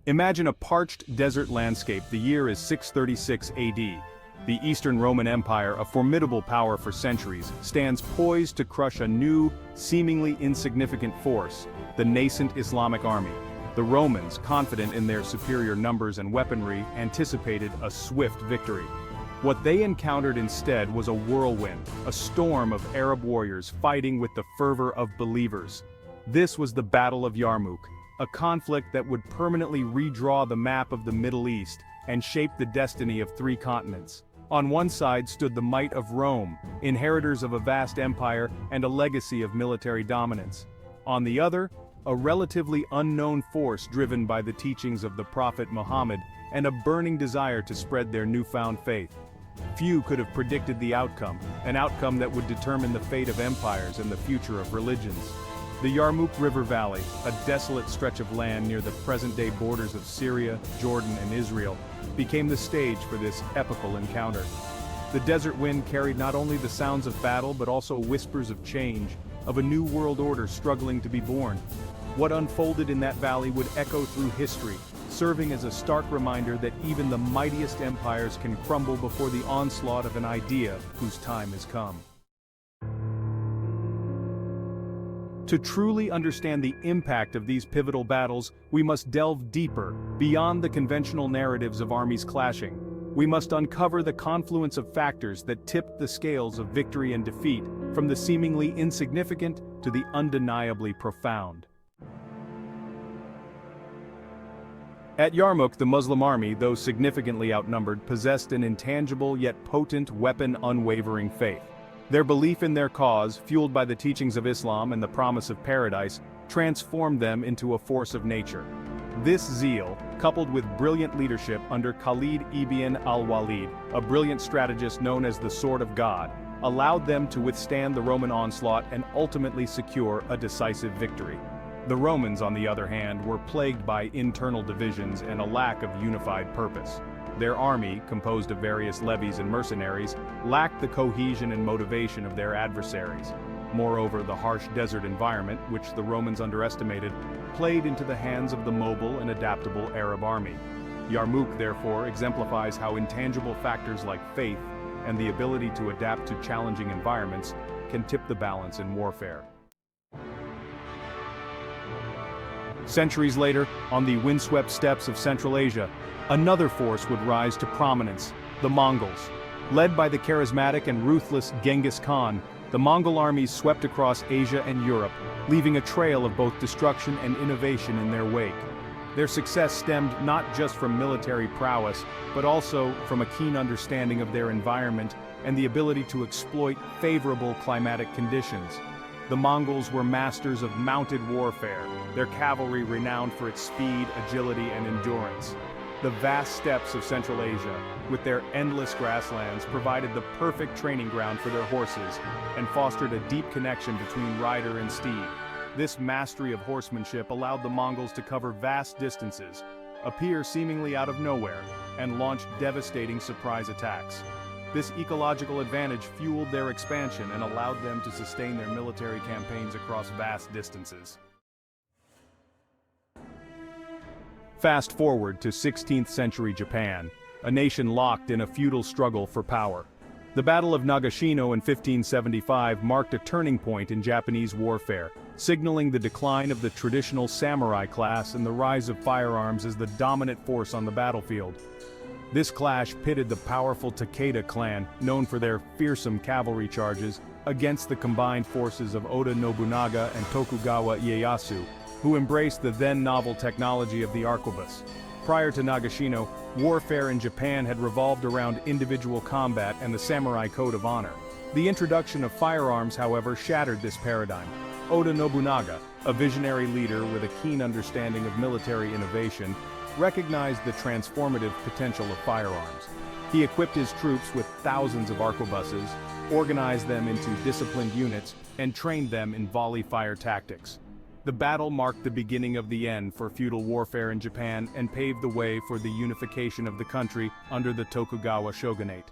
Imagine a parched desert landscape. The year is 636 AD. The Eastern Roman Empire, a formidable power for centuries, stands poised to crush a new, seemingly insignificant force, the nascent Islamic army. The Romans, confident in their superior numbers and weaponry, anticipated a swift victory. What they encountered instead was a whirlwind, a storm of Arab warriors fighting with the fervor of believers. This was the Battle of Yarmouk, a conflict that would permanently redraw the map of the Middle East and shape the destiny of 3 continents. On one side stood the might of Rome, inheritors of a vast empire and a legacy of military dominance. On the other, a relatively unknown force driven by the teachings of the Prophet Muhammad and a burning desire to spread their newfound faith. Few could have predicted the outcome, an outcome that would determine the fate of empires and the future of religions. The Yarmouk River Valley, a desolate stretch of land near the present-day borders of Syria, Jordan, and Israel, became the stage for this epical encounter. The desert wind carried not only the sounds of battle but also whispers of change, of a new world order struggling to be born. What unfolded in that valley would echo through history, serving as a stark reminder that even the mightiest empires can crumble before the onslaught of an idea whose time has come. To truly understand the impact of these pivotal battles, we must delve deeper, beyond the conventional narratives of armies clashing. We must uncover the confluence of factors that tipped the scales of victory and defeat, from the seemingly insignificant to the undeniably profound. At Yarmouk, the Muslim army, though significantly outnumbered, possessed an intangible yet potent weapon: unwavering faith. Their belief in their cause, fueled by the teachings of Islam and the promise of paradise, transformed them into a force of nature. This zeal, coupled with brilliant leadership under Khalid ibn al-Walid, a brilliant strategist known as the Sword of God, allowed them to withstand the Roman onslaught and ultimately secure a decisive victory. The Romans, on the other hand, were plagued by internal divisions and a lack of unified purpose. Their army, composed of various levies and mercenaries, lacked the cohesion and motivation of their adversaries. Moreover, the harsh desert environment, which the Romans underestimated, played into the hands of the mobile and adaptable Arab army. Yarmouk, therefore, exemplifies how intangible factors like faith and the ability to adapt to challenging environments can tip the balance in warfare. Centuries later, on the windswept steppes of Central Asia, another force would rise to prominence: the Mongols. Led by the charismatic and ruthless Genghis Khan, the Mongol armies swept across Asia and Europe, leaving a trail of both destruction and innovation in their wake. Their success stemmed not just from military prowess, but also from a keen understanding of their environment and the ability to exploit favorable climatic conditions. The Mongols were masters of mounted warfare, their cavalry renowned for its speed, agility, and endurance. The vast steppes of Central Asia, with their endless grasslands, provided the perfect training ground for their horses and fostered a deep connection between rider and steed. This mastery of horsemanship allowed the Mongols to cover vast distances, appear seemingly out of nowhere, and launch devastating surprise attacks. This ecological advantage fueled their expansion and allowed them to sustain their military campaigns across vast distances. Fast forward to 16th century Japan, a nation locked in a feudal struggle for power. The Battle of Nagashino in 1575 marked a turning point in Japanese warfare, signaling the decline of the traditional samurai class and the rise of firearms as the dominant force on the battlefield. This clash pitted the powerful Takeda clan, known for their fearsome cavalry charges, against the combined forces of Oda Nobunaga and Tokugawa Ieyasu, who embraced the then-novel technology of the arquebus. Prior to Nagashino, warfare in Japan had revolved around individual combat and the samurai code of honor. The introduction of firearms, however, shattered this paradigm. Oda Nobunaga, a visionary leader with a keen understanding of military innovation, recognized the transformative potential of firearms. He equipped his troops with thousands of arquebuses, organized them into disciplined units, and trained them in volley fire tactics. The battle marked the beginning of the end for feudal warfare in Japan and paved the way for the unification of the country under the Tokugawa shogunate.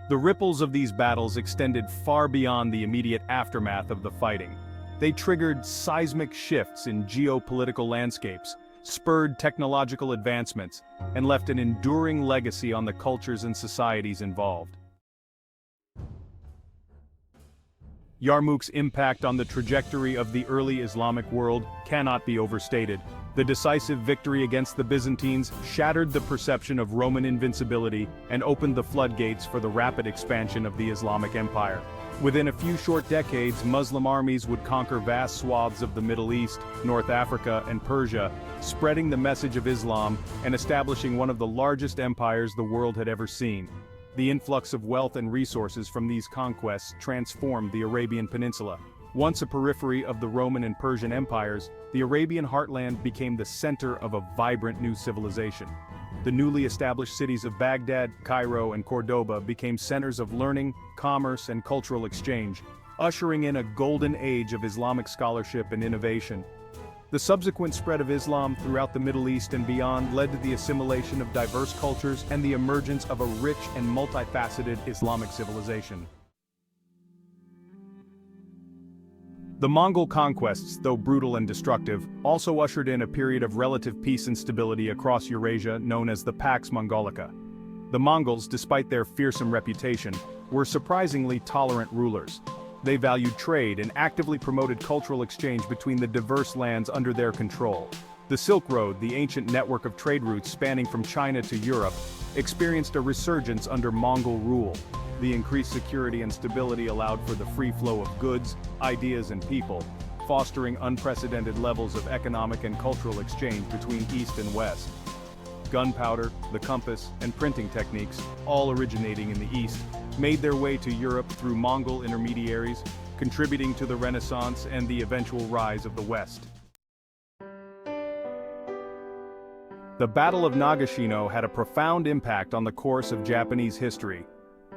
The ripples of these battles extended far beyond the immediate aftermath of the fighting. They triggered seismic shifts in geopolitical landscapes, spurred technological advancements, and left an enduring legacy on the cultures and societies involved. Yarmouk's impact on the trajectory of the early Islamic world cannot be overstated. The decisive victory against the Byzantines shattered the perception of Roman invincibility and opened the floodgates for the rapid expansion of the Islamic Empire. Within a few short decades, Muslim armies would conquer vast swaths of the Middle East, North Africa, and Persia, spreading the message of Islam and establishing one of the largest empires the world had ever seen. The influx of wealth and resources from these conquests transformed the Arabian Peninsula. Once a periphery of the Roman and Persian empires, the Arabian heartland became the center of a vibrant new civilization. The newly established cities of Baghdad, Cairo, and Cordoba became centers of learning, commerce, and cultural exchange, ushering in a golden age of Islamic scholarship and innovation. The subsequent spread of Islam throughout the Middle East and beyond led to the assimilation of diverse cultures and the emergence of a rich and multifaceted Islamic civilization. The Mongol conquests, though brutal and destructive, also ushered in a period of relative peace and stability across Eurasia known as the Pax Mongolica. The Mongols, despite their fearsome reputation, were surprisingly tolerant rulers. They valued trade and actively promoted cultural exchange between the diverse lands under their control. The Silk Road, the ancient network of trade routes spanning from China to Europe, experienced a resurgence under Mongol rule. The increased security and stability allowed for the free flow of goods, ideas, and people, fostering unprecedented levels of economic and cultural exchange between East and West. Gunpowder, the compass, and printing techniques, all originating in the East, made their way to Europe through Mongol intermediaries, contributing to the Renaissance and the eventual rise of the West. The Battle of Nagashino had a profound impact on the course of Japanese history.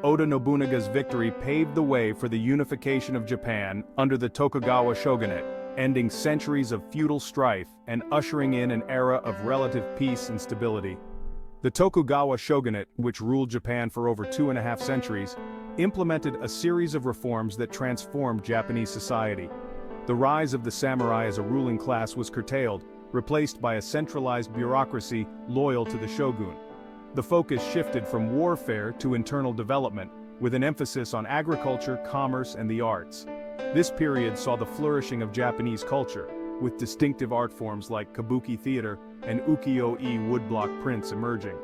Oda Nobunaga's victory paved the way for the unification of Japan under the Tokugawa shogunate, ending centuries of feudal strife and ushering in an era of relative peace and stability. The Tokugawa shogunate, which ruled Japan for over 2.5 centuries, implemented a series of reforms that transformed Japanese society. The rise of the samurai as a ruling class was curtailed, replaced by a centralized bureaucracy loyal to the shogun. The focus shifted from warfare to internal development, with an emphasis on agriculture, commerce, and the arts. This period saw the flourishing of Japanese culture, with distinctive art forms like kabuki theater and ukiyo-e woodblock prints emerging.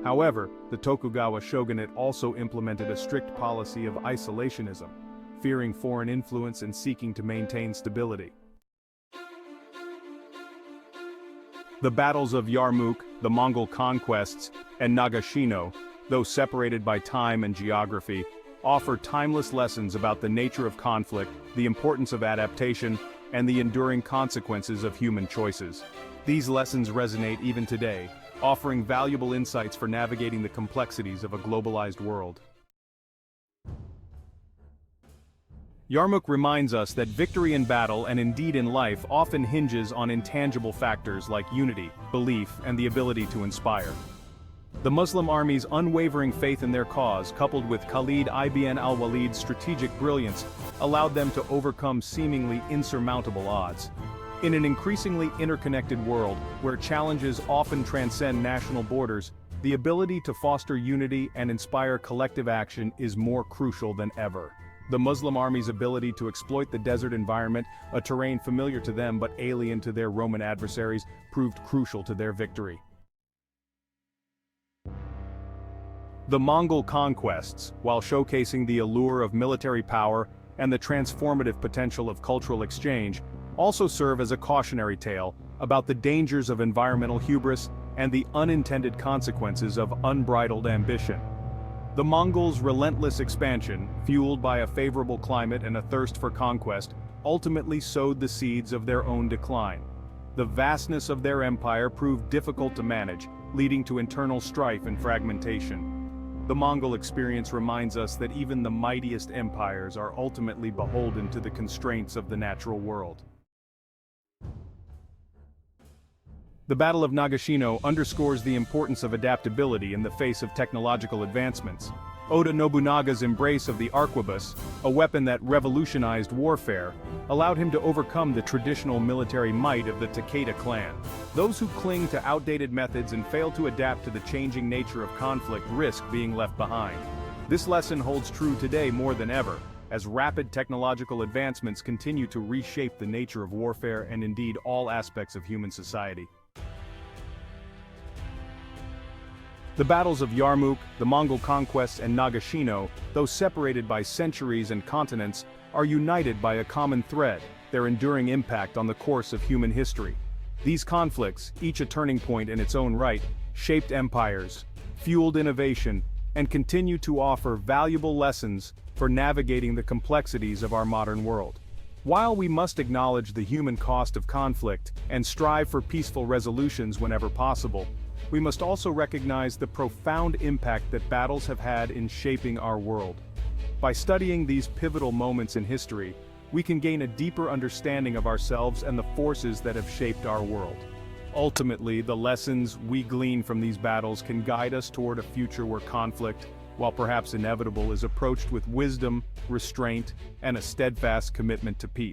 However, the Tokugawa shogunate also implemented a strict policy of isolationism, fearing foreign influence and seeking to maintain stability. The battles of Yarmouk, the Mongol conquests, and Nagashino, though separated by time and geography, offer timeless lessons about the nature of conflict, the importance of adaptation, and the enduring consequences of human choices. These lessons resonate even today, offering valuable insights for navigating the complexities of a globalized world. Yarmouk reminds us that victory in battle and indeed in life often hinges on intangible factors like unity, belief, and the ability to inspire. The Muslim army's unwavering faith in their cause, coupled with Khalid ibn al-Walid's strategic brilliance, allowed them to overcome seemingly insurmountable odds. In an increasingly interconnected world, where challenges often transcend national borders, the ability to foster unity and inspire collective action is more crucial than ever. The Muslim army's ability to exploit the desert environment, a terrain familiar to them but alien to their Roman adversaries, proved crucial to their victory. The Mongol conquests, while showcasing the allure of military power and the transformative potential of cultural exchange, also serve as a cautionary tale about the dangers of environmental hubris and the unintended consequences of unbridled ambition. The Mongols' relentless expansion, fueled by a favorable climate and a thirst for conquest, ultimately sowed the seeds of their own decline. The vastness of their empire proved difficult to manage, leading to internal strife and fragmentation. The Mongol experience reminds us that even the mightiest empires are ultimately beholden to the constraints of the natural world. The Battle of Nagashino underscores the importance of adaptability in the face of technological advancements. Oda Nobunaga's embrace of the arquebus, a weapon that revolutionized warfare, allowed him to overcome the traditional military might of the Takeda clan. Those who cling to outdated methods and fail to adapt to the changing nature of conflict risk being left behind. This lesson holds true today more than ever, as rapid technological advancements continue to reshape the nature of warfare and indeed all aspects of human society. The battles of Yarmouk, the Mongol conquests and Nagashino, though separated by centuries and continents, are united by a common thread, their enduring impact on the course of human history. These conflicts, each a turning point in its own right, shaped empires, fueled innovation, and continue to offer valuable lessons for navigating the complexities of our modern world. While we must acknowledge the human cost of conflict and strive for peaceful resolutions whenever possible, we must also recognize the profound impact that battles have had in shaping our world. By studying these pivotal moments in history, we can gain a deeper understanding of ourselves and the forces that have shaped our world. Ultimately, the lessons we glean from these battles can guide us toward a future where conflict, while perhaps inevitable, is approached with wisdom, restraint, and a steadfast commitment to peace.